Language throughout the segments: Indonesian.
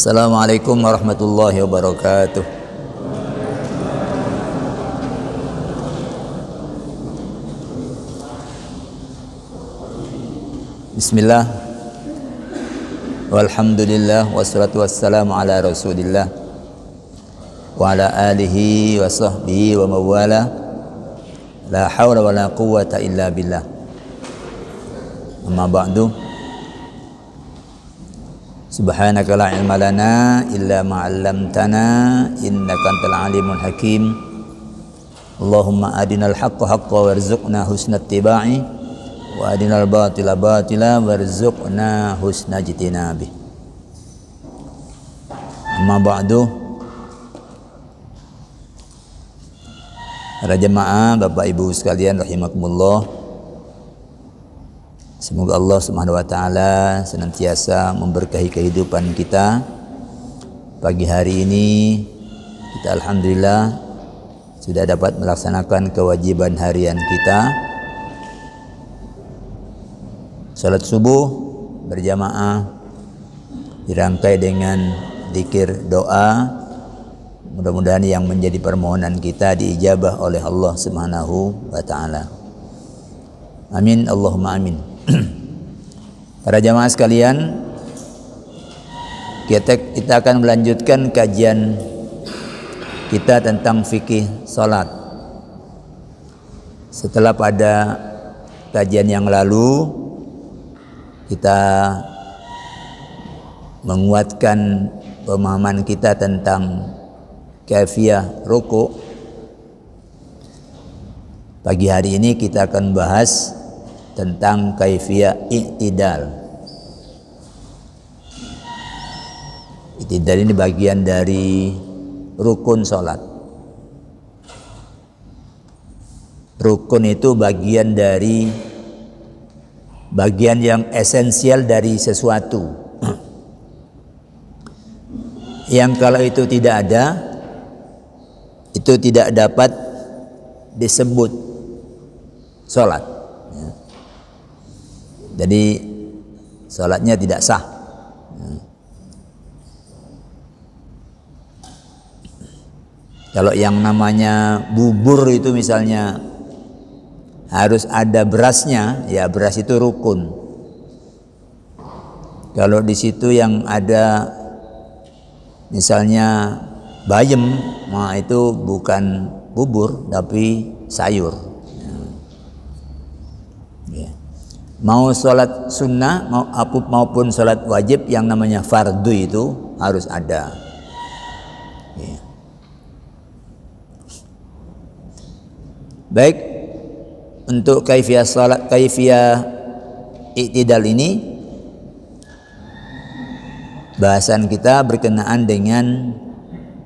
Assalamualaikum warahmatullahi wabarakatuh. Bismillah, walhamdulillah, wassalatu wassalamu ala rasulillah wa ala alihi wa sahbihi wa mawala. La hawla wa la quwwata illa billah. Amma ba'du. Subhanaka la ilma lana illa ma 'allamtana innaka antal alimul hakim. Allahumma adinal haqqa haqqan warzuqna husna ittiba'i wa adinal batila batila warzuqna husna ijtinabi. Amma ba'du. Para jemaah, Bapak Ibu sekalian rahimakumullah. Semoga Allah Subhanahu wa taala senantiasa memberkahi kehidupan kita. Pagi hari ini kita alhamdulillah sudah dapat melaksanakan kewajiban harian kita. Salat subuh berjamaah dirangkai dengan zikir doa. Mudah-mudahan yang menjadi permohonan kita diijabah oleh Allah Subhanahu wa taala. Amin Allahumma amin. Para jamaah sekalian, kita akan melanjutkan kajian kita tentang fikih salat. Setelah pada kajian yang lalu kita menguatkan pemahaman kita tentang kaifiyah ruku', pagi hari ini kita akan bahas tentang kaifiyah i'tidal. I'tidal ini bagian dari rukun salat. Rukun itu bagian yang esensial dari sesuatu. Yang kalau itu tidak ada, itu tidak dapat disebut salat. Jadi salatnya tidak sah. Kalau yang namanya bubur itu misalnya harus ada berasnya, ya beras itu rukun. Kalau di situ yang ada misalnya bayam, nah itu bukan bubur tapi sayur. Ya. Mau sholat sunnah maupun sholat wajib yang namanya fardu itu harus ada. Ya. Baik, untuk kaifiyah salat, kaifiyah i'tidal ini bahasan kita berkenaan dengan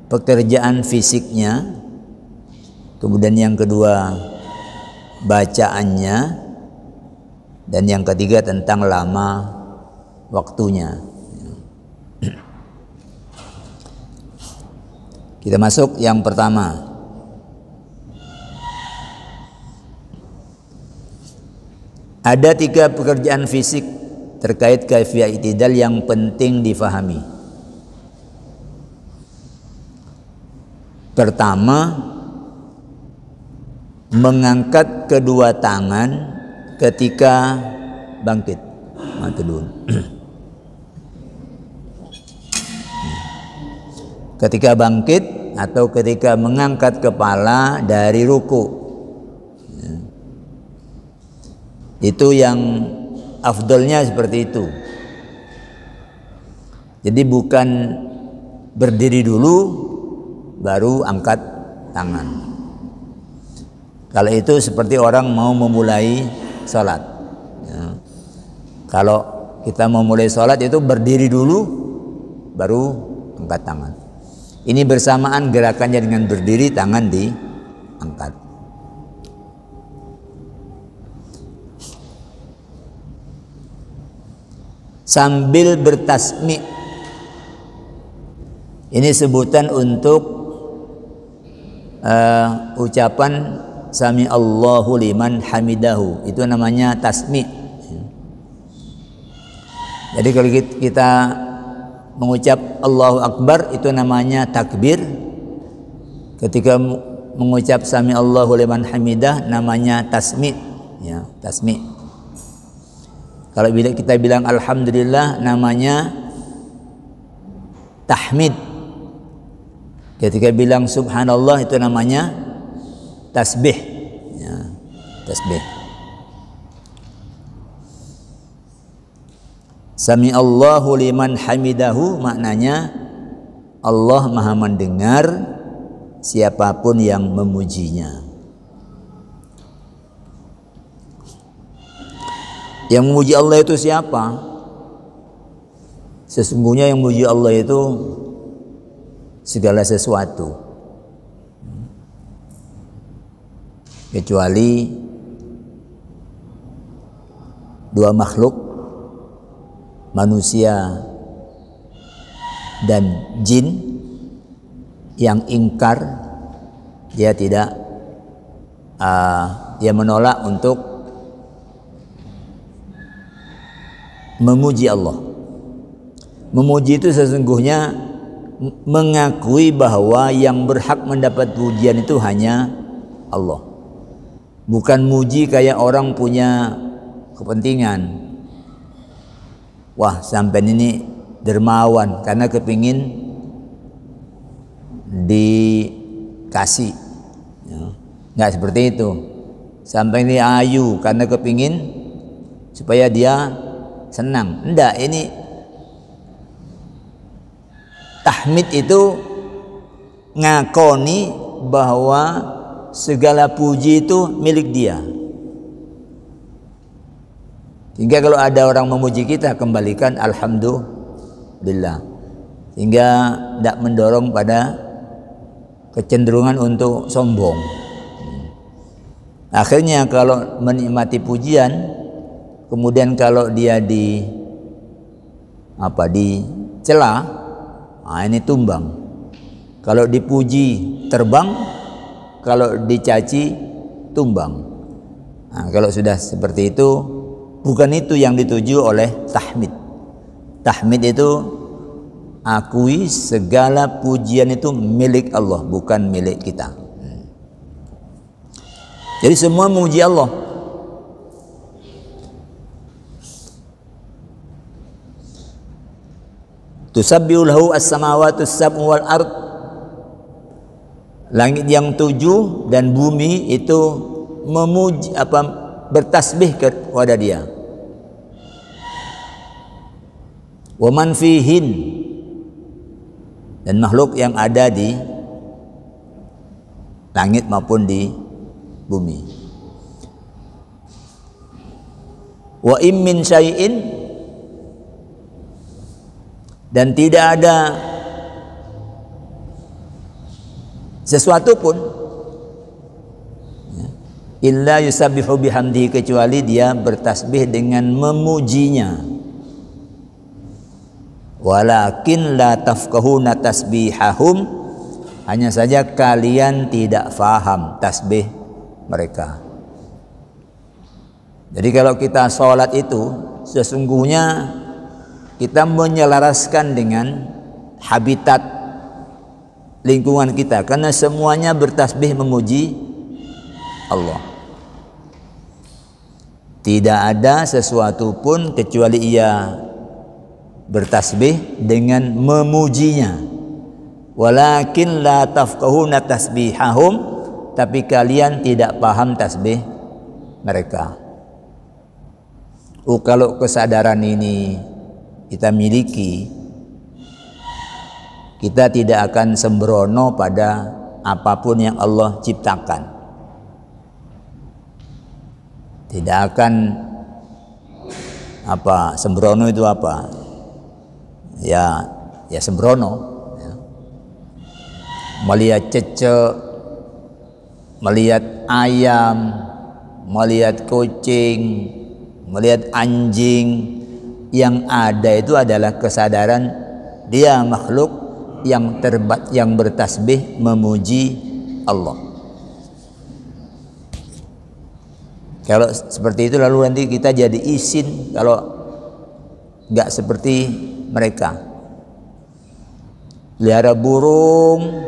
pekerjaan fisiknya, kemudian yang kedua bacaannya, dan yang ketiga tentang lama waktunya. Kita masuk yang pertama. Ada 3 pekerjaan fisik terkait kaifiyah i'tidal yang penting difahami. Pertama, mengangkat kedua tangan ketika bangkit. Ketika bangkit atau ketika mengangkat kepala dari ruku. Itu yang afdolnya seperti itu. Jadi bukan berdiri dulu baru angkat tangan. Kalau itu seperti orang mau memulai salat. Ya. Kalau kita mau mulai salat itu berdiri dulu baru angkat tangan. Ini bersamaan gerakannya dengan berdiri, tangan diangkat. Sambil bertasmi'. Ini sebutan untuk ucapan Sami Allahu liman hamidahu, itu namanya tasmi'. Jadi kalau kita mengucap Allahu Akbar itu namanya takbir. Ketika mengucap sami Allahu liman hamidah namanya tasmi', ya, tasmi'. Kalau bila kita bilang alhamdulillah namanya tahmid. Ketika bilang subhanallah itu namanya tasbih, ya, tasbih. Sami Allahu liman hamidahu maknanya Allah Maha mendengar siapapun yang memujinya. Yang memuji Allah itu siapa? Sesungguhnya yang memuji Allah itu segala sesuatu, kecuali dua makhluk, manusia dan jin, yang ingkar, dia tidak dia menolak untuk memuji Allah. Memuji itu sesungguhnya mengakui bahwa yang berhak mendapat pujian itu hanya Allah. Bukan muji kayak orang punya kepentingan. Wah, sampai ini dermawan karena kepingin dikasih, ya. Nggak seperti itu. Sampai ini ayu karena kepingin supaya dia senang. Enggak, ini tahmid itu ngakoni bahwa segala puji itu milik dia. Sehingga kalau ada orang memuji kita, kembalikan alhamdulillah. Sehingga tidak mendorong pada kecenderungan untuk sombong. Akhirnya kalau menikmati pujian, kemudian kalau dia dicela, ini tumbang. Kalau dipuji terbang, kalau dicaci tumbang. Nah, kalau sudah seperti itu, bukan itu yang dituju oleh tahmid. Tahmid itu akui segala pujian itu milik Allah, bukan milik kita. Jadi semua memuji Allah. Tusabbihu lahu as-samawati as-sab'u wal ard. Langit yang 7 dan bumi itu memuji bertasbih kepada Dia. Wa man fihin, dan makhluk yang ada di langit maupun di bumi. Wa im min syai'in, dan tidak ada sesuatu pun illa yusabbihu bihamdihi, kecuali dia bertasbih dengan memujinya. Walakin la tafqahuna tasbihahum, hanya saja kalian tidak faham tasbih mereka. Jadi kalau kita sholat itu sesungguhnya kita menyelaraskan dengan habitat lingkungan kita, karena semuanya bertasbih memuji Allah. Tidak ada sesuatu pun kecuali ia bertasbih dengan memujinya. Walakin la tafqahuna tasbihahum, tapi kalian tidak paham tasbih mereka. Kalau kesadaran ini kita miliki, kita tidak akan sembrono pada apapun yang Allah ciptakan. Tidak akan sembrono itu apa? Ya sembrono, ya. Melihat cecek, melihat ayam, melihat kucing, melihat anjing, yang ada itu adalah kesadaran dia makhluk yang bertasbih memuji Allah. Kalau seperti itu lalu nanti kita jadi isin kalau nggak seperti mereka. pelihara burung,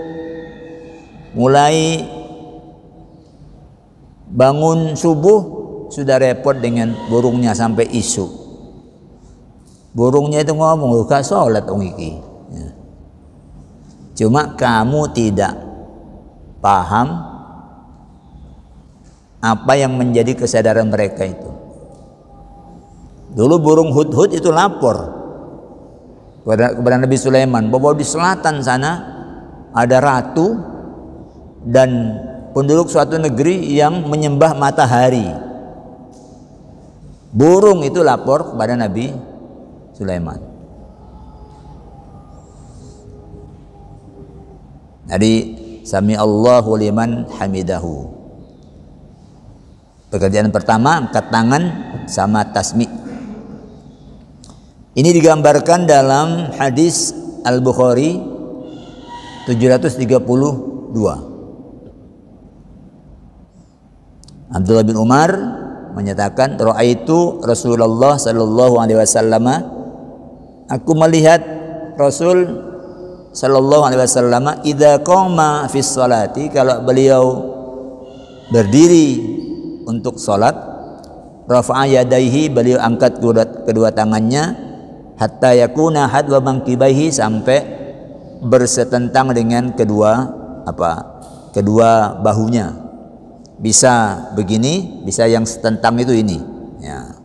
mulai bangun subuh sudah repot dengan burungnya sampai isu. Burungnya itu ngomong, "Gak sholat iki." Ya. Cuma kamu tidak paham apa yang menjadi kesadaran mereka itu. Dulu burung hudhud itu lapor kepada Nabi Sulaiman bahwa di selatan sana ada ratu dan penduduk suatu negeri yang menyembah matahari. Burung itu lapor kepada Nabi Sulaiman. Jadi sami Allahu liman hamidahu. Pekerjaan pertama angkat tangan sama tasmi'. Ini digambarkan dalam hadis Al-Bukhari 732. Abdullah bin Umar menyatakan, "Ra'aitu Rasulullah sallallahu alaihi wasallam." Aku melihat Rasul sallallahu alaihi wasallam idza qama fi sholati, kalau beliau berdiri untuk salat, rafa'a yadaihi, beliau angkat kedua tangannya, hatta yakuna hadwa mangkibaihi, sampai bersetentang dengan kedua bahunya. Bisa begini, bisa yang setentang itu ini, ya.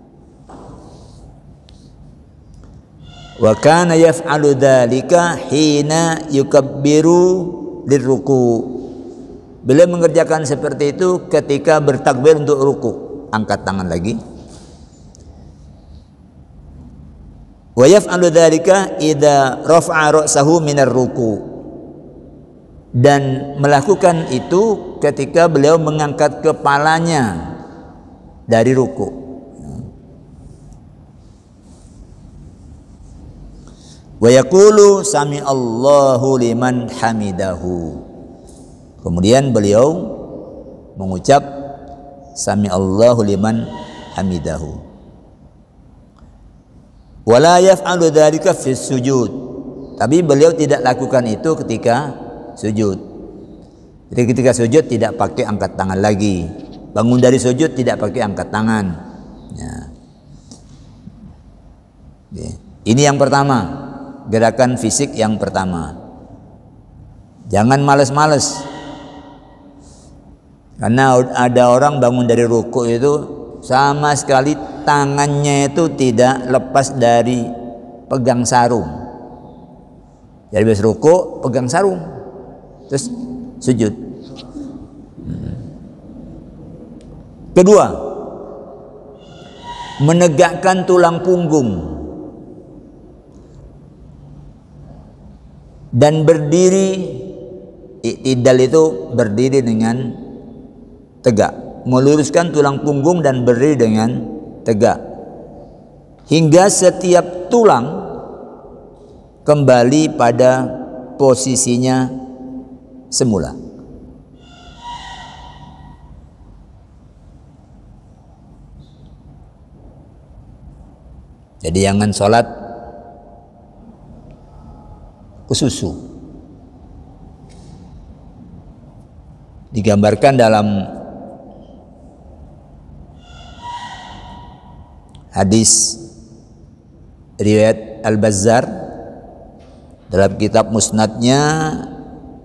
Wa kana yaf'alu dzalika hina yukabbiru lirruku. Beliau mengerjakan seperti itu ketika bertakbir untuk ruku. Angkat tangan lagi. Wa yaf'alu dzalika idza rafa'a ra'sahu minar ruku. Dan melakukan itu ketika beliau mengangkat kepalanya dari ruku. Wa yaqulu sami Allahu liman hamidahu. Kemudian beliau mengucap sami Allahu liman hamidahu. Wala yaf'alu dzalika fi sujud. Tapi beliau tidak lakukan itu ketika sujud. Jadi ketika sujud tidak pakai angkat tangan lagi. Bangun dari sujud tidak pakai angkat tangan. Ya. Ini yang pertama. Gerakan fisik yang pertama. Jangan males-males. Karena ada orang bangun dari ruku itu sama sekali tangannya itu tidak lepas dari pegang sarung. Jadi habis ruku pegang sarung, terus sujud. Kedua, menegakkan tulang punggung dan berdiri. I'tidal itu berdiri dengan tegak, meluruskan tulang punggung dan berdiri dengan tegak hingga setiap tulang kembali pada posisinya semula. Jadi jangan sholat kesusu. Digambarkan dalam hadis riwayat Al-Bazzar dalam kitab musnadnya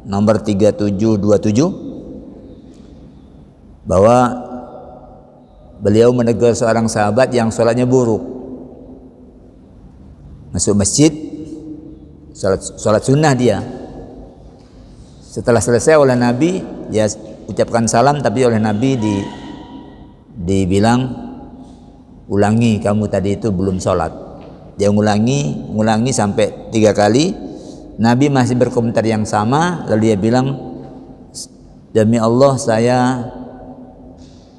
nomor 3727 bahwa beliau menegur seorang sahabat yang sholatnya buruk. Masuk masjid, sholat sunnah dia. Setelah selesai oleh Nabi, dia ucapkan salam, tapi oleh Nabi dibilang, ulangi, kamu tadi itu belum sholat. Dia ngulangi sampai 3 kali. Nabi masih berkomentar yang sama, lalu dia bilang, demi Allah saya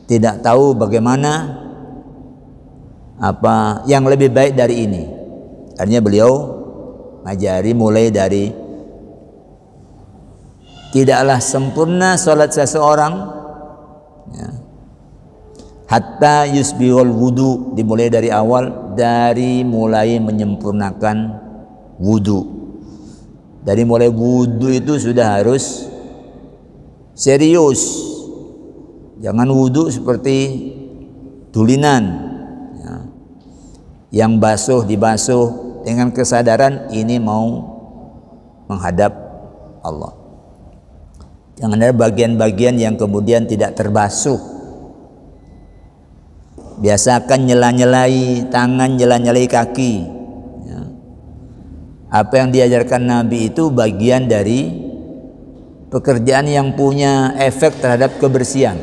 tidak tahu bagaimana apa yang lebih baik dari ini. Artinya beliau ngajari mulai dari tidaklah sempurna sholat seseorang ya, hatta yusbihul wudu, dimulai dari awal, dari mulai menyempurnakan wudu. Dari mulai wudu itu sudah harus serius. Jangan wudu seperti dulinan, ya. Yang basuh dibasuh dengan kesadaran ini mau menghadap Allah. Jangan ada bagian-bagian yang kemudian tidak terbasuh. Biasakan nyela-nyelai tangan, nyela-nyelai kaki, ya. Apa yang diajarkan Nabi itu bagian dari pekerjaan yang punya efek terhadap kebersihan.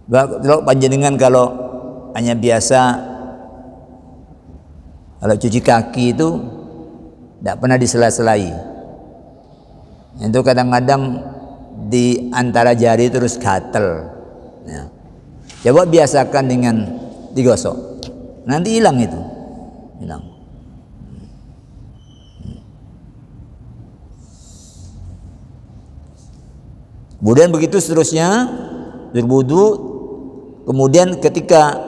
Kalau panjenengan kalau hanya biasa, kalau cuci kaki itu tidak pernah disela-selai. Itu kadang-kadang di antara jari terus gatel. Ya. Coba biasakan dengan digosok, nanti hilang itu, hilang. Kemudian begitu seterusnya berwudu, kemudian ketika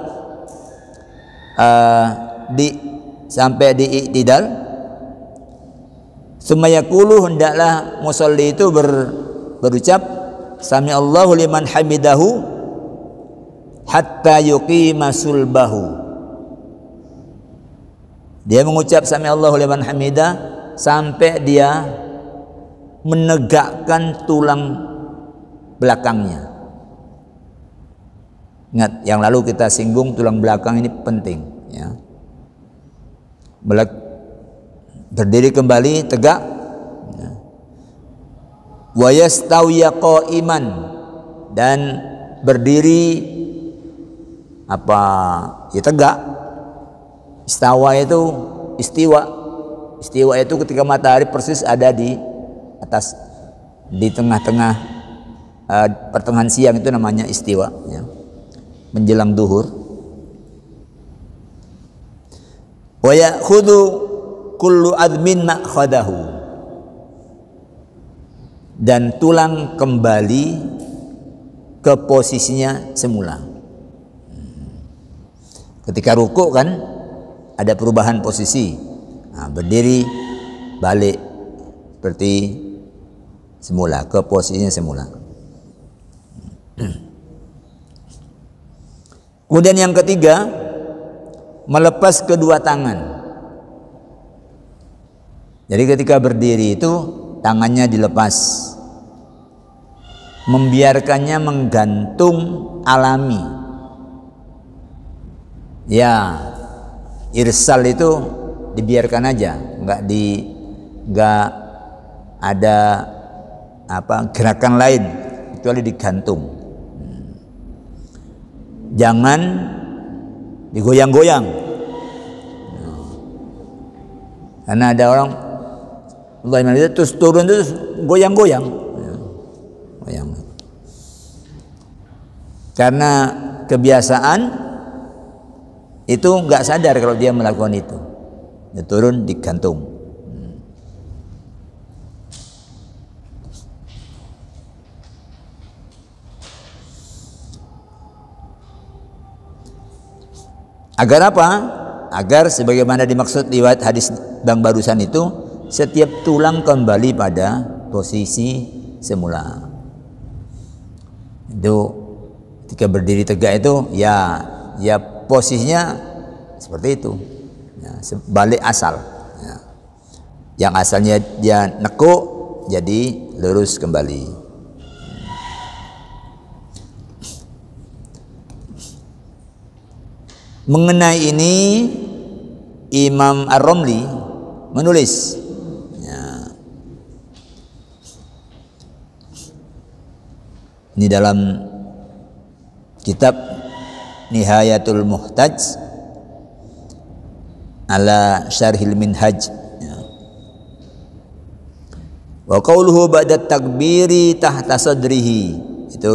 sampai di i'tidal, sumayaqulu, hendaklah musolli itu berucap sami Allahu liman hamidahu hatta yuqima sulbahu. Dia mengucap sami Allahu liman hamidah sampai dia menegakkan tulang belakangnya. Ingat, yang lalu kita singgung tulang belakang ini penting, ya. Berdiri kembali tegak, ya. Wa yastawiya qa'iman, dan berdiri ya tegak. Istawa itu istiwa itu ketika matahari persis ada di atas, di tengah-tengah pertengahan siang, itu namanya istiwa, ya. Menjelang duhur. Wa ya'khudhu kullu admin ma'khadahu, dan tulang kembali ke posisinya semula. Ketika rukuk kan ada perubahan posisi, nah, berdiri balik seperti semula, ke posisinya semula. Kemudian yang ketiga, melepas kedua tangan. Jadi ketika berdiri itu tangannya dilepas, membiarkannya menggantung alami. Ya, irsal itu dibiarkan aja, nggak ada gerakan lain kecuali digantung. Jangan digoyang-goyang. Karena ada orang terus turun terus goyang-goyang. Karena kebiasaan itu nggak sadar kalau dia melakukan itu. Dia turun digantung. Agar apa? Agar sebagaimana dimaksud lewat hadis bang barusan itu, setiap tulang kembali pada posisi semula. Itu ketika berdiri tegak itu ya posisinya seperti itu, ya, balik asal, ya. Yang asalnya dia nekuk jadi lurus kembali. Mengenai ini Imam Ar-Romli menulis, ya, ini dalam kitab Nihayatul Muhtaj ala Syarhil Minhaj, ya. Wa qauluhu ba'da takbiri tahta sadrihi, itu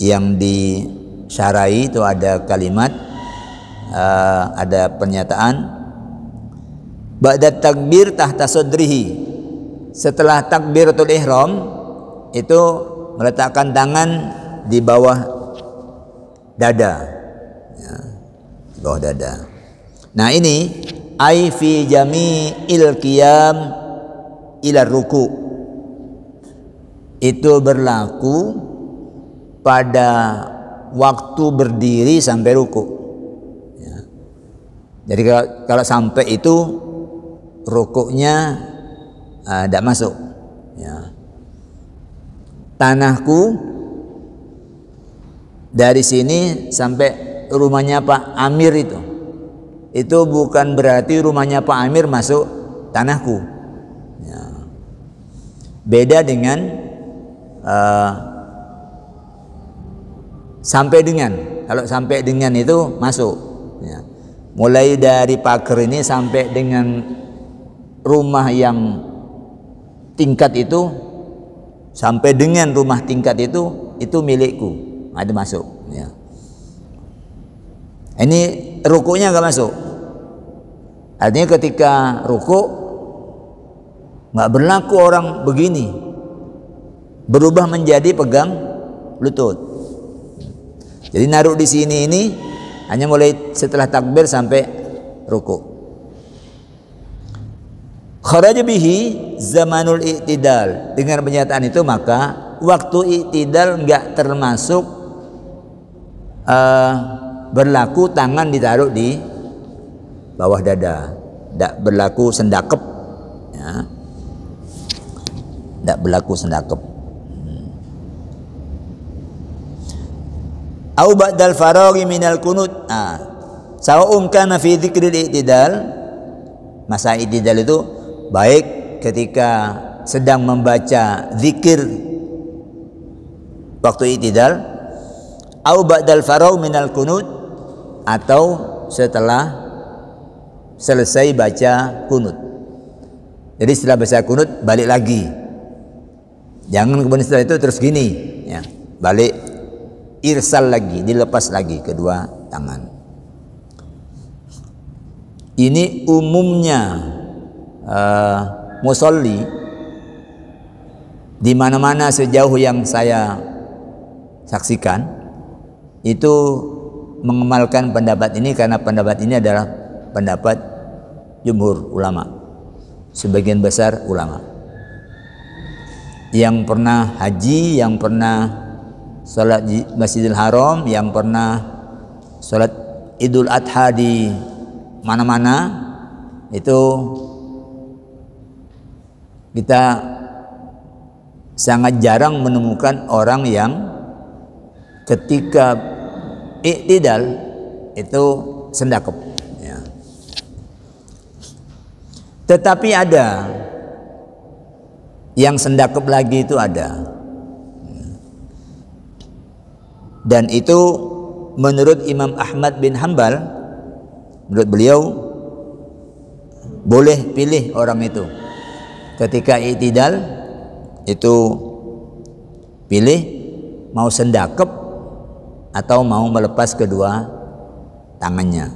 yang disyarahi itu ada kalimat, ada pernyataan ba'da takbir tahta sadrihi, setelah takbiratul ihram itu meletakkan tangan di bawah dada, ya, di bawah dada. Nah ini ai fi jami'il qiyam ila ruku. Itu berlaku pada waktu berdiri sampai ruku. Ya. Jadi kalau sampai itu rukuknya tidak masuk. Ya. Tanahku dari sini sampai rumahnya Pak Amir itu bukan berarti rumahnya Pak Amir masuk tanahku. Ya. Beda dengan sampai dengan. Kalau sampai dengan itu masuk. Ya. Mulai dari pagar ini sampai dengan rumah yang tingkat itu, sampai dengan rumah tingkat itu milikku. Ada masuk. Ya. Ini rukuknya nggak masuk. Artinya ketika rukuk nggak berlaku orang begini, berubah menjadi pegang lutut. Jadi naruh di sini ini hanya mulai setelah takbir sampai rukuk. Kharaja bihi zamanul i'tidal. Dengan pernyataan itu maka waktu i'tidal enggak termasuk berlaku tangan ditaruh di bawah dada. Enggak berlaku sendakep. Ya. Enggak berlaku sendakep. Au ba'dal faraghi minal kunut. Sawa'un kana fi dzikril i'tidal. Masa i'tidal itu baik ketika sedang membaca zikir waktu i'tidal, au ba'dal faragh minal kunut, atau setelah selesai baca kunut. Jadi setelah baca kunut balik lagi. Jangan kemudian setelah itu terus gini, ya. Balik irsal lagi, dilepas lagi kedua tangan. Ini umumnya musolli di mana-mana sejauh yang saya saksikan itu mengamalkan pendapat ini, karena pendapat ini adalah pendapat jumhur ulama, sebagian besar ulama yang pernah haji, yang pernah salat di Masjidil Haram, yang pernah salat Idul Adha di mana-mana, itu kita sangat jarang menemukan orang yang ketika i'tidal itu sendakep, ya. Tetapi ada yang sendakep lagi, itu ada, dan itu menurut Imam Ahmad bin Hanbal, menurut beliau boleh pilih orang itu ketika i'tidal itu, pilih mau sendakep atau mau melepas kedua tangannya.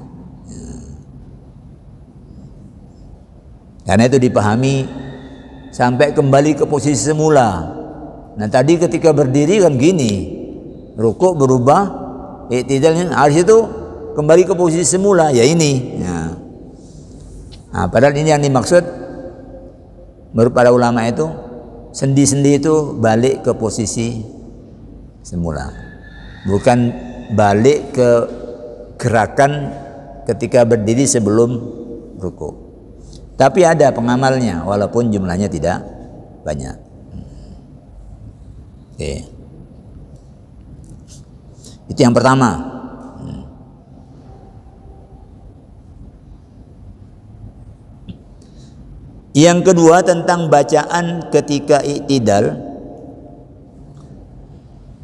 Karena itu dipahami sampai kembali ke posisi semula. Nah tadi ketika berdiri kan gini, rukuk berubah, i'tidalnya harus itu kembali ke posisi semula, ya ini. Nah, padahal ini yang dimaksud menurut para ulama itu, sendi-sendi itu balik ke posisi semula, bukan balik ke gerakan ketika berdiri sebelum rukuk. Tapi ada pengamalnya walaupun jumlahnya tidak banyak. Oke. Itu yang pertama. Yang kedua tentang bacaan ketika i'tidal,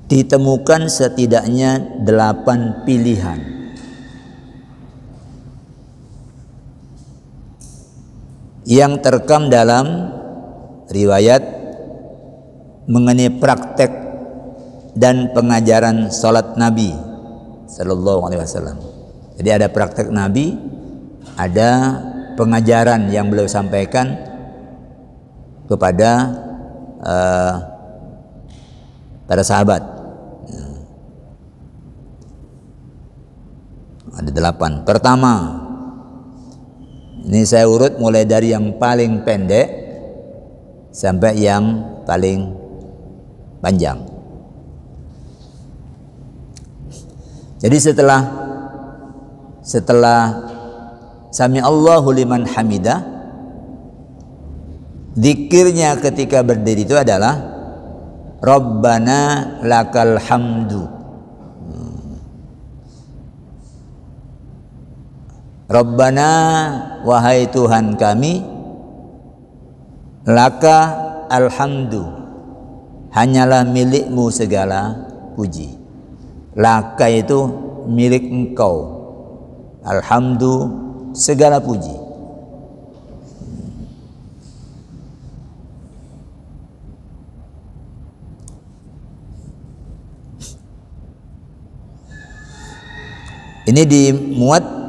ditemukan setidaknya 8 pilihan. Yang terekam dalam riwayat mengenai praktek dan pengajaran salat Nabi Sallallahu Alaihi Wasallam. Jadi ada praktek Nabi, ada pengajaran yang beliau sampaikan kepada para sahabat. Ada 8. Pertama, Ini saya urut mulai dari yang paling pendek sampai yang paling panjang. Jadi setelah Sami Allahu liman hamidah, zikirnya ketika berdiri itu adalah Rabbana lakal hamdu. Rabbana, wahai Tuhan kami, laka alhamdu, hanyalah milikmu segala puji. Laka itu milik engkau, alhamdu segala puji. Ini dimuat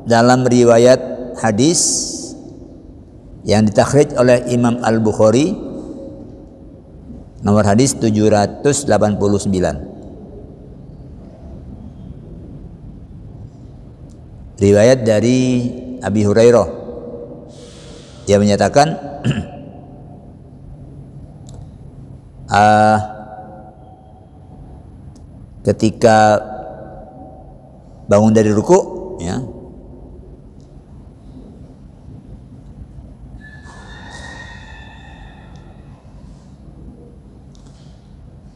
dalam riwayat hadis yang ditakhrij oleh Imam Al-Bukhari, nomor hadis 789. Riwayat dari Abi Hurairah, dia menyatakan ketika bangun dari ruku, ya,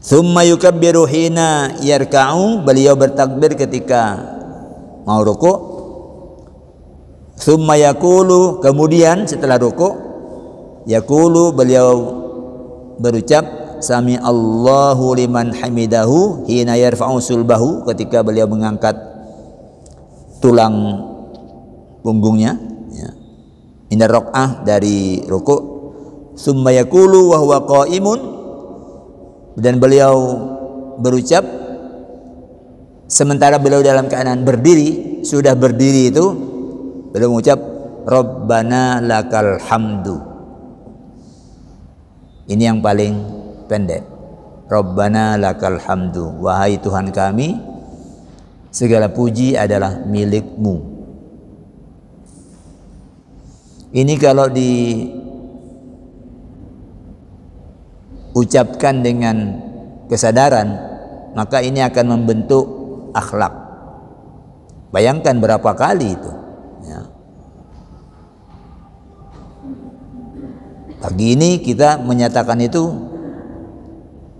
tsumma yukabbiru hina yarka'u, beliau bertakbir ketika mau ruku. Tsumma yaqulu, kemudian setelah ruku, yaqulu, beliau berucap Sami Allahu liman hamidahu hina yarfa'u sulbahu, ketika beliau mengangkat tulang punggungnya, ya, indar raq'ah, dari ruku. Tsumma yaqulu wa huwa qa'imun, dan beliau berucap sementara beliau dalam keadaan berdiri. Sudah berdiri itu beliau mengucap Rabbana lakal hamdu. Ini yang paling pendek. Rabbana lakal hamdu, wahai Tuhan kami, segala puji adalah milikmu. Ini kalau diucapkan dengan kesadaran, maka ini akan membentuk akhlak. Bayangkan berapa kali itu, ya. Pagi ini kita menyatakan itu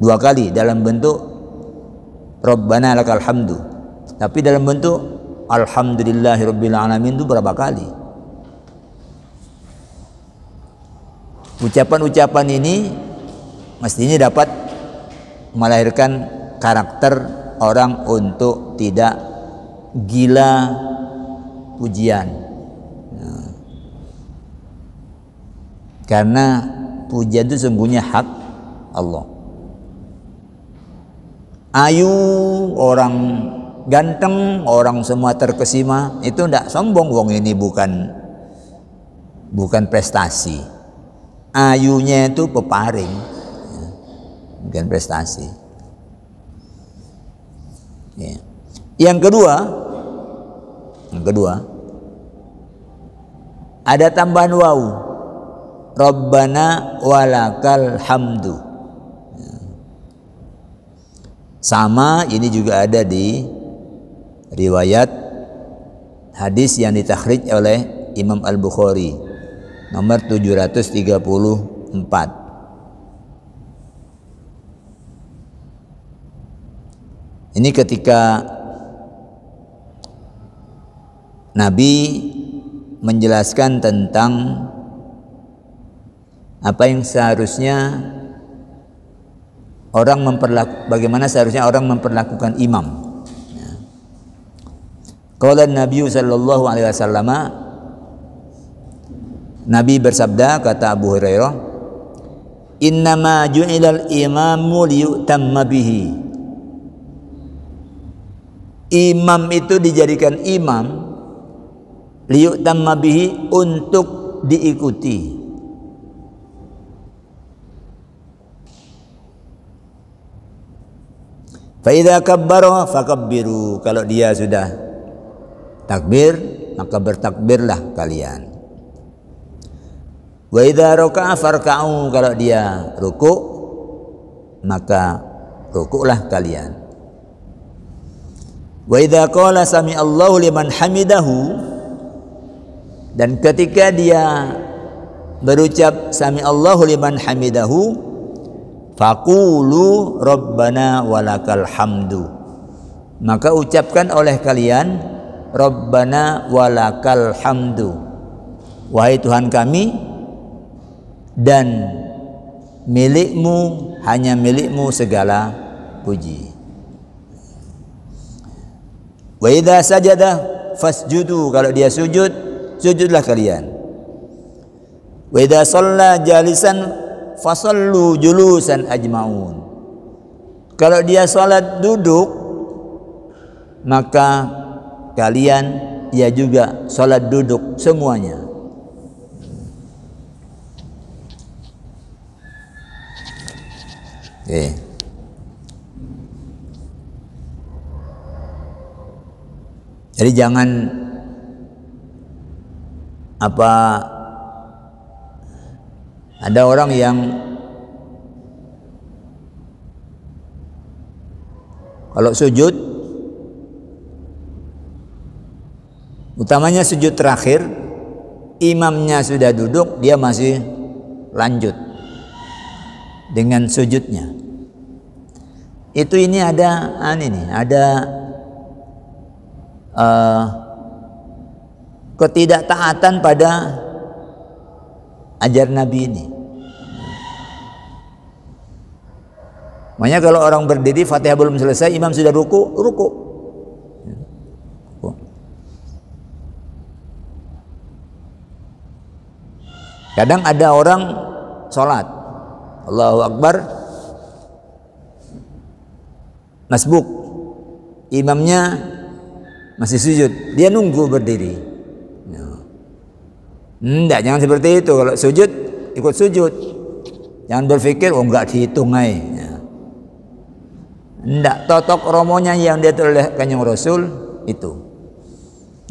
2 kali dalam bentuk Rabbana lakal hamdu, tapi dalam bentuk Alhamdulillahirabbil alamin itu berapa kali? Ucapan-ucapan ini mestinya dapat melahirkan karakter orang untuk tidak gila pujian. Karena pujian itu sungguhnya hak Allah. Ayu, orang ganteng, orang semua terkesima, itu tidak sombong. Wong ini bukan prestasi. Ayunya itu peparing, bukan prestasi. Ya. Yang kedua, ada tambahan waw, Rabbana walakal hamdu. Sama, ini juga ada di riwayat hadis yang ditakhrij oleh Imam Al-Bukhari, nomor 734. Ini ketika Nabi menjelaskan tentang apa yang seharusnya bagaimana seharusnya orang memperlakukan imam. Qala Nabi sallallahu alaihi wasallam, Nabi bersabda, kata Abu Hurairah, innama ju'ilal imamu liyutamma bihi. Imam itu dijadikan imam liyutamma bihi, untuk diikuti. Fa idza kabbara fakabbiru, kalau dia sudah takbir maka bertakbirlah kalian. Wa idza raka'a farka'u, kalau dia rukuk maka rukuklah kalian. Wa idza qala sami Allahu liman hamidahu, dan ketika dia berucap sami Allahu liman hamidahu, faqulu rabbana walakal hamdu, maka ucapkan oleh kalian rabbana walakal hamdu, wahai Tuhan kami, dan milikmu, hanya milikmu segala puji. Wa idza sajada fasjudu, kalau dia sujud, sujudlah kalian. Wa idza shalla jalisan fasallu julusan ajmaun, kalau dia salat duduk maka kalian ya juga salat duduk semuanya. Jadi jangan ada orang yang kalau sujud, utamanya sujud terakhir, imamnya sudah duduk, dia masih lanjut dengan sujudnya. Itu ini ada ketidaktaatan pada ajar Nabi ini. Makanya kalau orang berdiri Fatihah belum selesai, imam sudah ruku. Kadang ada orang sholat Allahu Akbar, masbuk, imamnya masih sujud, dia nunggu berdiri. Enggak, jangan seperti itu. Kalau sujud, ikut sujud. Jangan berpikir enggak dihitung aja. Enggak, totok romonya yang diatur oleh Kanjeng Rasul itu.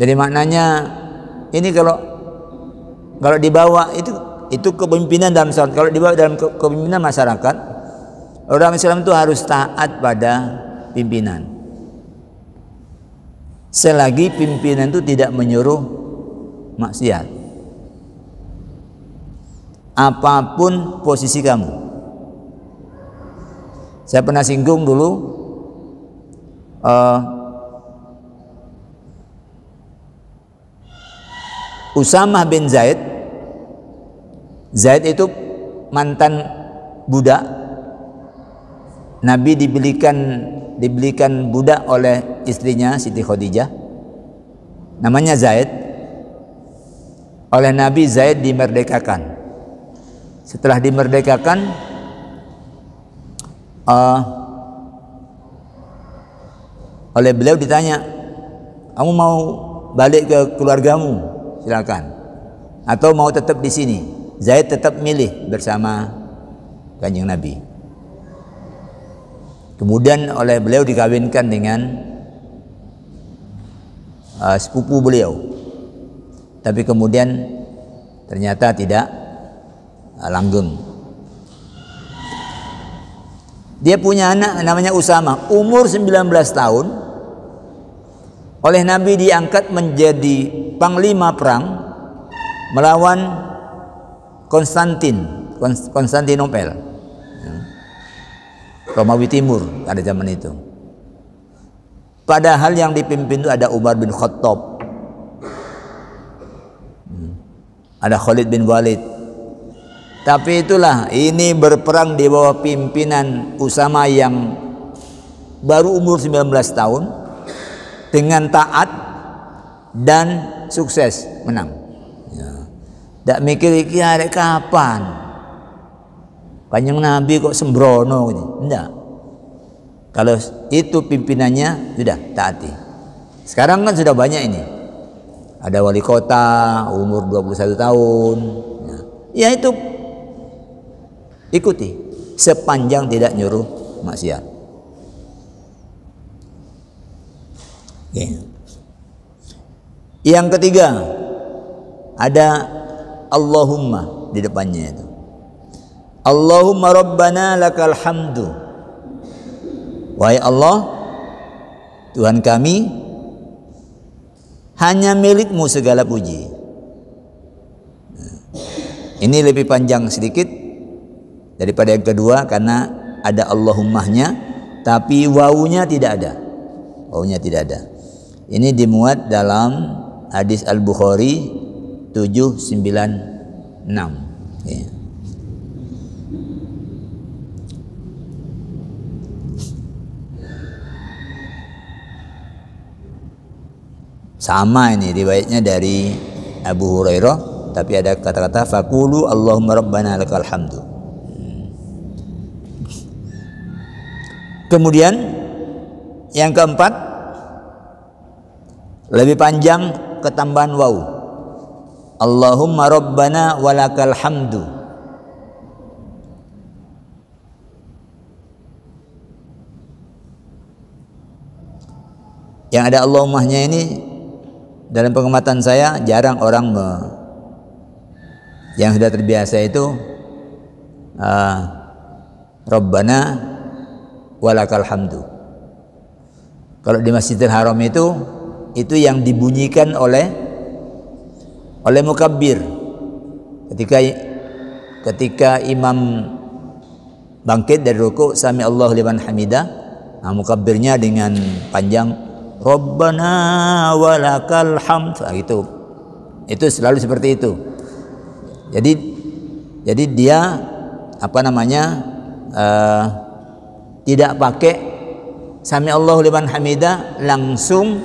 Jadi maknanya ini kalau dibawa itu kepemimpinan dalam salat. Kalau dibawa dalam kepemimpinan masyarakat, orang Islam itu harus taat pada pimpinan. Selagi pimpinan itu tidak menyuruh maksiat, apapun posisi kamu. Saya pernah singgung dulu Usamah bin Zaid itu mantan budak. Nabi dibelikan budak oleh istrinya Siti Khadijah, namanya Zaid. Oleh Nabi Zaid dimerdekakan. Setelah dimerdekakan, oleh beliau ditanya, kamu mau balik ke keluargamu, silakan, atau mau tetap di sini. Zaid tetap milih bersama Kanjeng Nabi. Kemudian oleh beliau dikawinkan dengan sepupu beliau, tapi kemudian ternyata tidak langgeng. Dia punya anak namanya Usamah, umur 19 tahun. Oleh Nabi diangkat menjadi panglima perang melawan Konstantinopel, Romawi Timur pada zaman itu. Padahal yang dipimpin itu ada Umar bin Khattab, ada Khalid bin Walid. Tapi itulah, ini berperang di bawah pimpinan Usamah yang baru umur 19 tahun dengan taat dan sukses menang. Tak mikir iki arek kapan Kanjeng Nabi kok sembrono gitu. Enggak. Kalau itu pimpinannya sudah taati. Sekarang kan sudah banyak ini. Ada wali kota umur 21 tahun. Ya itu ikuti sepanjang tidak nyuruh maksiat. Yang ketiga ada Allahumma di depannya itu. Allahumma rabbana lakal hamdu. Wahai Allah, Tuhan kami, hanya milikmu segala puji. Ini lebih panjang sedikit daripada yang kedua karena ada Allahummahnya, tapi wawunya tidak ada. Wawunya tidak ada. Ini dimuat dalam hadis Al-Bukhari 796. Ya. Sama ini riwayatnya dari Abu Hurairah, tapi ada kata-kata faqulu Allahumma rabbana lakal hamdu. Kemudian yang keempat, lebih panjang ketambahan waw. Allahumma rabbana walakal hamdu. Yang ada Allahummahnya ini dalam pengamatan saya jarang orang yang sudah terbiasa itu Rabbana walakal hamdu. Kalau di Masjidil Haram itu yang dibunyikan oleh mukabbir ketika imam bangkit dari ruku, sami Allahu liman hamidah, mukabbirnya dengan panjang Rabbana walakal hamd. Itu selalu seperti itu. Jadi dia tidak pakai sami Allahu liman hamidah, langsung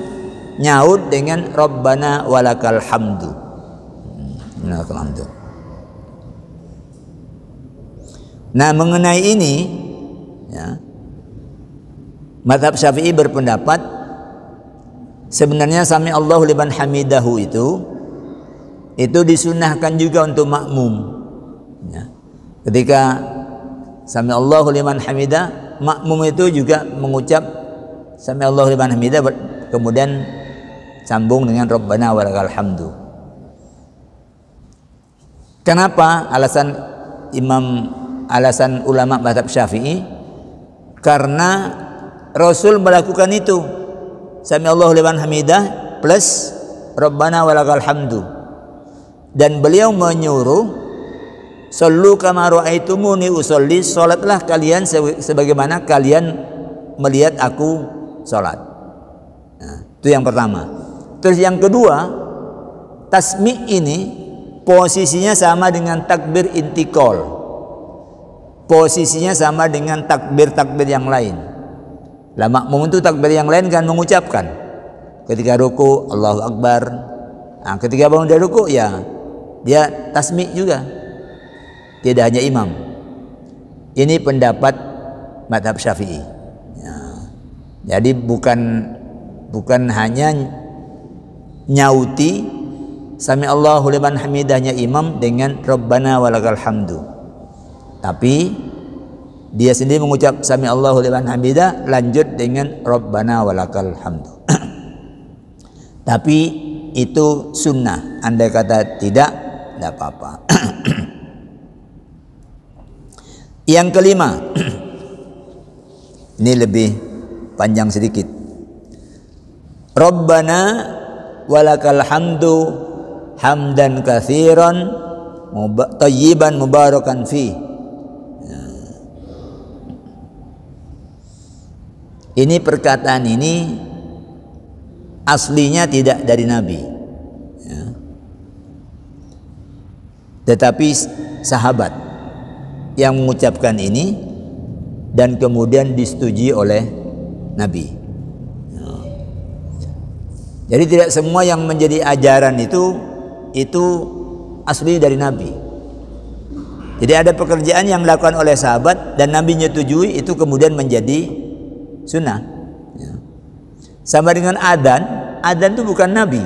nyaut dengan Rabbana walakal hamdu. Nah, mengenai ini ya, mazhab Syafi'i berpendapat sebenarnya sami Allahu liman hamidahu itu disunnahkan juga untuk makmum ya. Ketika sami Allahu liman hamidah, makmum itu juga mengucap sami Allahu liman hamidah, kemudian sambung dengan Rabbana walakal hamdu. Kenapa? Alasan ulama mazhab Syafi'i, karena Rasul melakukan itu, sami Allahu liman hamidah plus Rabbana walakal hamdu, dan beliau menyuruh sallu kama ra'aitumuni usolli, salatlah kalian sebagaimana kalian melihat aku salat. Nah, itu yang pertama. Terus yang kedua, tasmi' ini posisinya sama dengan takbir intikal, posisinya sama dengan takbir yang lain. Lah makmum itu takbir yang lain kan mengucapkan ketika ruku Allahu Akbar. Nah, ketika bangun dari ruku ya dia tasmi' juga, tidak hanya imam. Ini pendapat mazhab Syafi'i ya. Jadi bukan hanya nyauti sami Allahu liman hamidahnya imam dengan Rabbana walakal hamdu, tapi dia sendiri mengucap sami Allahu liman hamidah lanjut dengan Rabbana walakal hamdu. Tapi itu sunnah. Andai kata tidak apa-apa. Yang kelima, ini lebih panjang sedikit. Rabbana walakal hamdu hamdan katsiran thayyiban mubarakan fi. Ini perkataan ini aslinya tidak dari Nabi ya, tetapi sahabat yang mengucapkan ini dan kemudian disetujui oleh Nabi ya. Jadi tidak semua yang menjadi ajaran itu asli dari Nabi. Jadi ada pekerjaan yang dilakukan oleh sahabat dan Nabi menyetujui, itu kemudian menjadi sunnah ya. Sama dengan adzan itu bukan Nabi,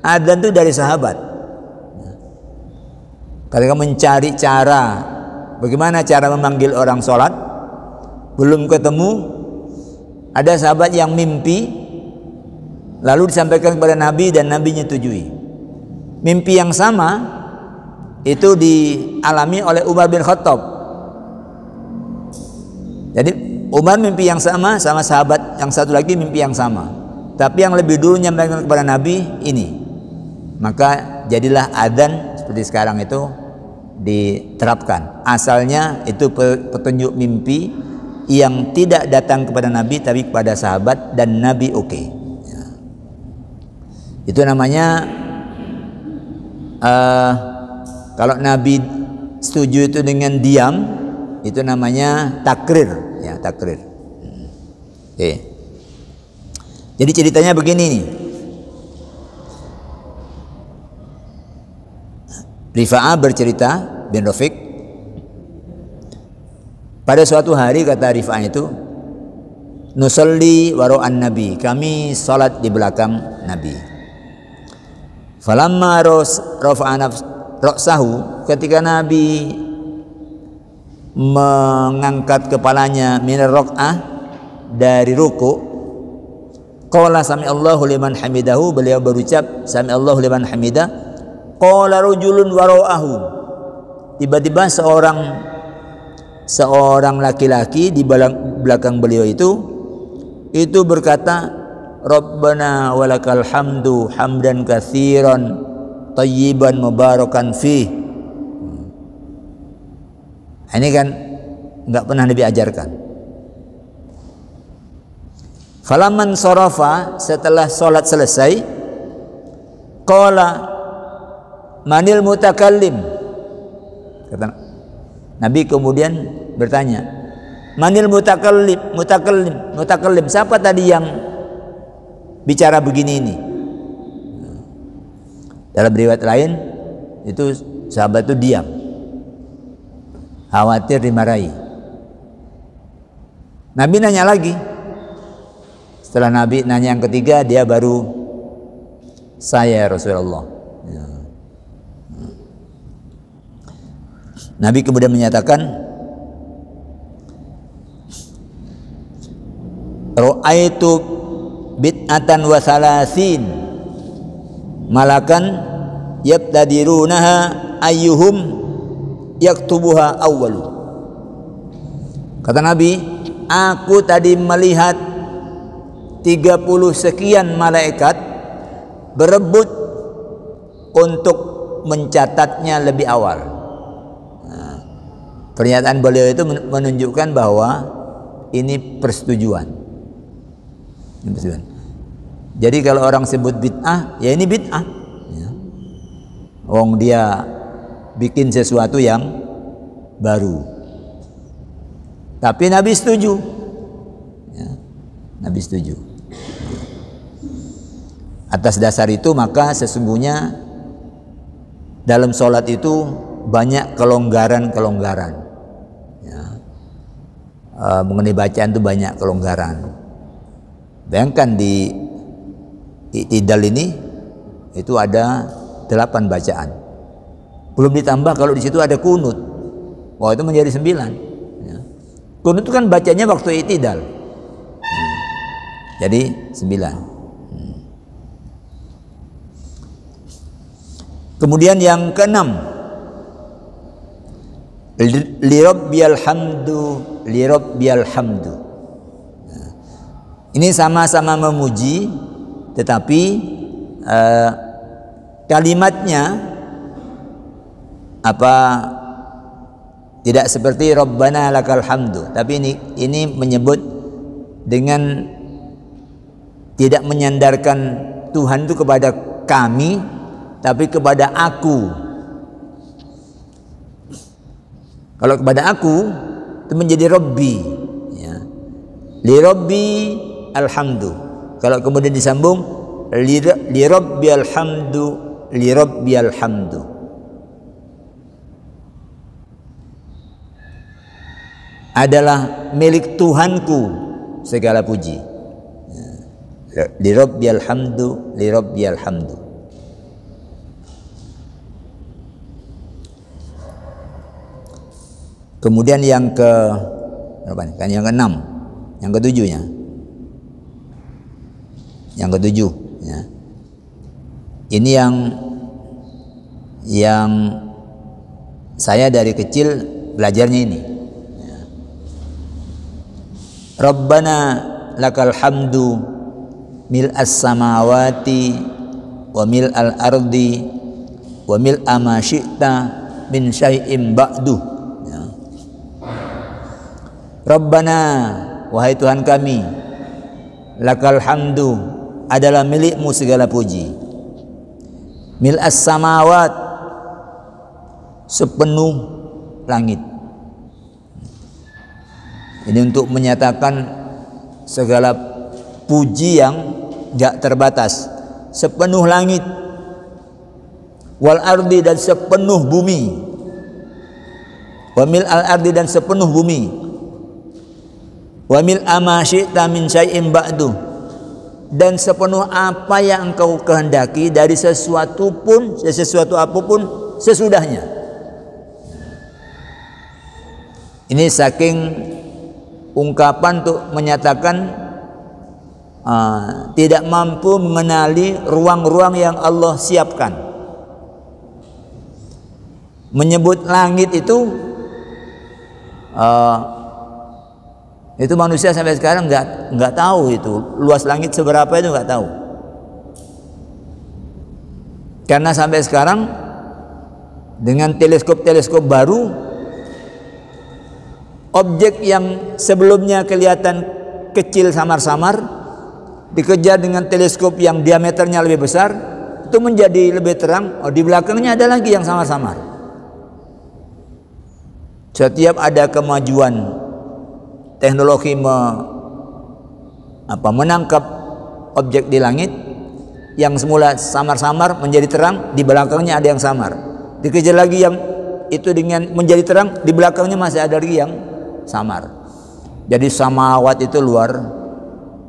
adzan itu dari sahabat. Ketika mencari cara bagaimana cara memanggil orang sholat, belum ketemu, ada sahabat yang mimpi lalu disampaikan kepada Nabi dan Nabi menyetujui. Mimpi yang sama itu dialami oleh Umar bin Khattab. Jadi Umar mimpi yang sama sahabat yang satu lagi mimpi yang sama, tapi yang lebih dulu menyampaikan kepada Nabi ini. Maka jadilah adzan seperti sekarang itu diterapkan. Asalnya itu petunjuk mimpi yang tidak datang kepada Nabi tapi kepada sahabat, dan Nabi oke. Ya. Itu namanya kalau Nabi setuju itu dengan diam, itu namanya takrir, ya, takrir. Oke. Jadi ceritanya begini nih. Rifa'ah bercerita bin Rafiq, pada suatu hari kata Rifa'ah itu, nusalli waro'an Nabi, kami salat di belakang Nabi. Falamma rafa'ana ra'sahu, ketika Nabi mengangkat kepalanya minar raq'ah, dari ruku', qala sami'allahu liman hamidahu, beliau berucap sami'allahu liman hamidah. Qala rajulun wara'ahu, tiba-tiba seorang laki-laki di belakang beliau itu berkata, Rabbana walakal hamdu hamdan katsiran tayyiban mubarakan fih. Ini kan enggak pernah Nabi ajarkan. Falamman sarafa, setelah salat selesai, qala manil mutakallim, kata Nabi kemudian bertanya, manil mutakallim, siapa tadi yang bicara begini ini? Dalam riwayat lain itu sahabat itu diam, khawatir dimarahi. Nabi nanya lagi. Setelah Nabi nanya yang ketiga, dia baru, saya Rasulullah. Nabi kemudian menyatakan, ra'aitu bid'atan wa salasin malakan yabtadirunaha ayyuhum yaktubuha awwalu. Kata Nabi, aku tadi melihat 30 sekian malaikat berebut untuk mencatatnya lebih awal. Pernyataan beliau itu menunjukkan bahwa ini persetujuan. Jadi kalau orang sebut bid'ah, ya ini bid'ah. Ya. Wong dia bikin sesuatu yang baru. Tapi Nabi setuju. Ya. Nabi setuju. Atas dasar itu maka sesungguhnya dalam sholat itu banyak kelonggaran-kelonggaran. Ya. Mengenai bacaan itu banyak kelonggaran. Bayangkan di i'tidal ini itu ada 8 bacaan. Belum ditambah kalau di situ ada kunut. Wah, itu menjadi 9. Ya. Kunut itu kan bacanya waktu i'tidal. Jadi 9. Kemudian yang keenam, lirabbiyal hamdu. Ini sama-sama memuji, tetapi kalimatnya tidak seperti Rabbana lakal hamdu, tapi ini menyebut dengan tidak menyandarkan Tuhan itu kepada kami, tapi kepada aku. Kalau kepada aku itu menjadi Rabbi, ya. Li Rabbi alhamdu. Kalau kemudian disambung li Rabbi alhamdu, li Rabbi alhamdu. Adalah milik Tuhanku segala puji. Ya. Li Rabbi alhamdu, li Rabbi alhamdu. Kemudian yang ke berapa nih? Kan yang ke-6, yang ke-7-nya. Yang ke-7 ya. Ini yang Saya dari kecil belajarnya ini. Rabbana lakal hamdu mil'as samawati wa mil'al ardi wa mil'a ma syi'ta min syai'im ba'du. Ya. Rabbana, wahai Tuhan kami, lakal hamdu, adalah milikmu segala puji. Mil'as samawat, sepenuh langit. Ini untuk menyatakan segala puji yang gak terbatas, sepenuh langit. Wal ardi, dan sepenuh bumi. Wa mil al ardi, dan sepenuh bumi. Wa mil ma syi'ta min syai'in ba'du, dan sepenuh apa yang engkau kehendaki dari sesuatu apapun sesudahnya. Ini saking ungkapan untuk menyatakan tidak mampu mengenali ruang-ruang yang Allah siapkan. Menyebut langit itu manusia sampai sekarang nggak tahu itu luas langit seberapa, itu nggak tahu. Karena sampai sekarang dengan teleskop baru, objek yang sebelumnya kelihatan kecil samar-samar dikejar dengan teleskop yang diameternya lebih besar, itu menjadi lebih terang. Oh, di belakangnya ada lagi yang samar-samar. Setiap ada kemajuan teknologi menangkap objek di langit yang semula samar-samar menjadi terang, di belakangnya ada yang samar. Dikejar lagi yang itu dengan menjadi terang, di belakangnya masih ada lagi yang samar. Jadi samawat itu luar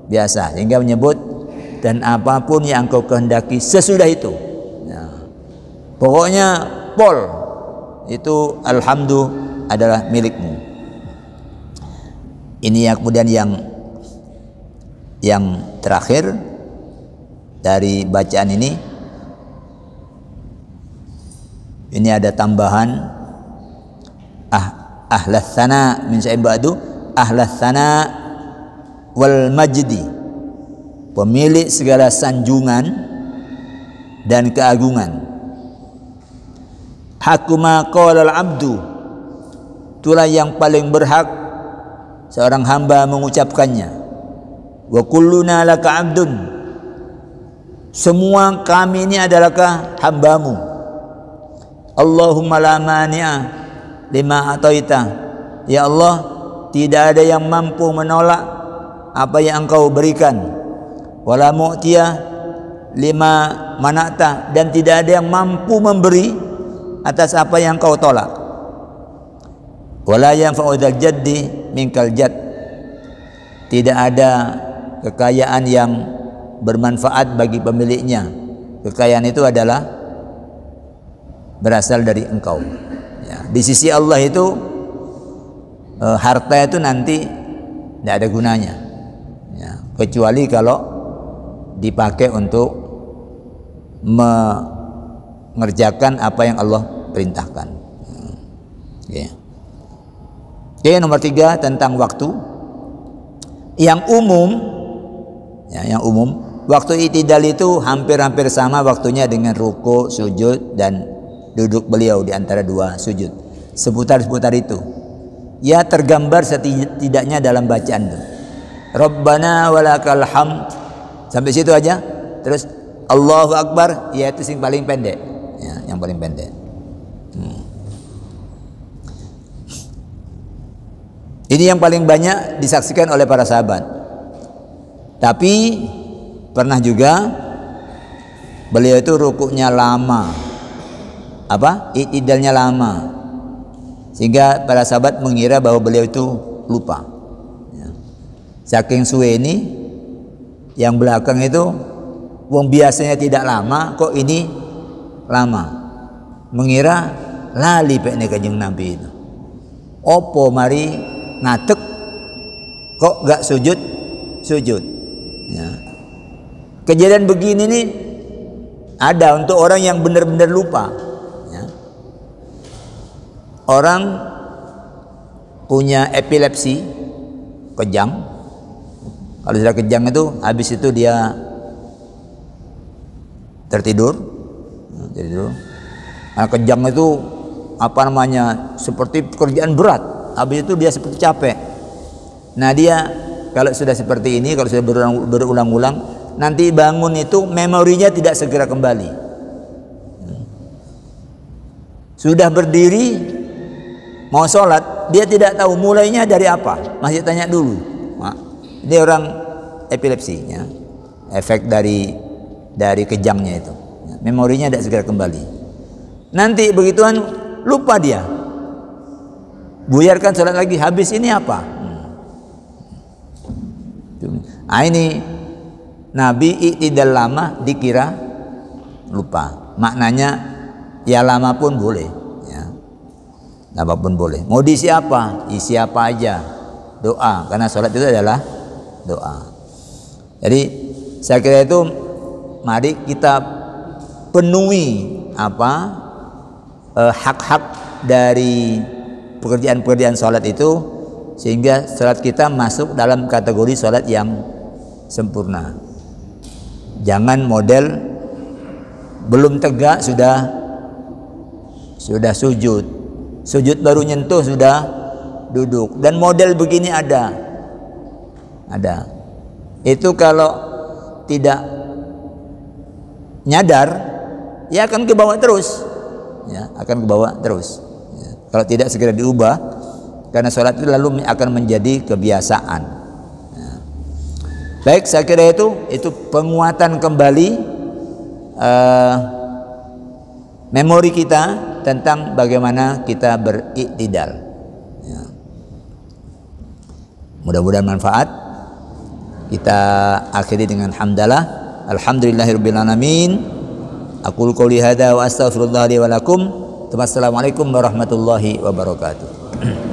biasa, sehingga menyebut dan apapun yang engkau kehendaki sesudah itu. Ya. Pokoknya pol itu alhamdulillah adalah milikmu. Ini yang kemudian yang terakhir dari bacaan ini. Ini ada tambahan ahlas sana min syai'in ba'du, ahlas sana wal majdi, pemilik segala sanjungan dan keagungan. Hakuma qala al-abdu, itulah yang paling berhak seorang hamba mengucapkannya. Wa kulluna laka abdun, semua kami ini adalahkah hambamu. Allahumma la mani'a lima ataita, ya Allah, tidak ada yang mampu menolak apa yang engkau berikan. Wala mu'tiya lima mana'ta, dan tidak ada yang mampu memberi atas apa yang engkau tolak. Wala yanfa'u dzal jaddi minkal jadd, tidak ada kekayaan yang bermanfaat bagi pemiliknya. Kekayaan itu adalah berasal dari engkau. Ya, di sisi Allah itu harta itu nanti tidak ada gunanya, ya, kecuali kalau dipakai untuk mengerjakan apa yang Allah perintahkan. Oke, nomor 3 tentang waktu. Yang umum, waktu i'tidal itu hampir-hampir sama waktunya dengan ruku, sujud, dan duduk beliau di antara dua sujud. Seputar-seputar itu. Ya, tergambar setidaknya dalam bacaan itu. Rabbana walakal hamd, sampai situ aja. Terus Allahu Akbar, ya itu yang paling pendek, ya, yang paling pendek. Ini yang paling banyak disaksikan oleh para sahabat. Tapi pernah juga beliau itu rukuknya lama, i'tidalnya lama, sehingga para sahabat mengira bahwa beliau itu lupa. Saking suwe ini, yang belakang itu wong biasanya tidak lama, kok ini lama, mengira lali pekne Kanjeng Nabi itu. Opo mari ngatek kok gak sujud. Ya. Kejadian begini nih ada untuk orang yang benar-benar lupa. Ya. orang punya epilepsi, kejang. Kalau sudah kejang itu, habis itu dia tertidur. Nah, kejang itu apa namanya, seperti pekerjaan berat. Habis itu dia seperti capek. Nah, dia kalau sudah seperti ini, kalau sudah berulang-ulang, nanti bangun itu memorinya tidak segera kembali. Sudah berdiri mau sholat, dia tidak tahu mulainya dari apa, masih tanya dulu. Nah, ini orang epilepsi, ya. Efek dari kejangnya itu, memorinya tidak segera kembali. Nanti begituan lupa dia, buyarkan sholat lagi, habis ini apa? Nah, ini Nabi i'tidal lama dikira lupa. Maknanya ya lama pun boleh, ya. Lama pun boleh. Mau diisi apa? Isi apa aja. Doa, karena sholat itu adalah doa. Jadi saya kira itu, mari kita penuhi hak-hak dari pekerjaan-pekerjaan sholat itu, sehingga sholat kita masuk dalam kategori sholat yang sempurna. Jangan model belum tegak sudah sujud baru nyentuh sudah duduk, dan model begini ada. Itu kalau tidak nyadar, ya akan ke bawah terus, ya, akan ke bawah terus, ya. Kalau tidak segera diubah, karena sholat itu lalu akan menjadi kebiasaan, ya. Baik, saya kira itu penguatan kembali memori kita tentang bagaimana kita beriktidal, ya. Mudah-mudahan manfaat. Kita akhiri dengan hamdalah, alhamdulillahirabbil alamin. Aqulu qouli hadza wa astaghfirullah li wa lakum. Wassalamualaikum warahmatullahi wabarakatuh.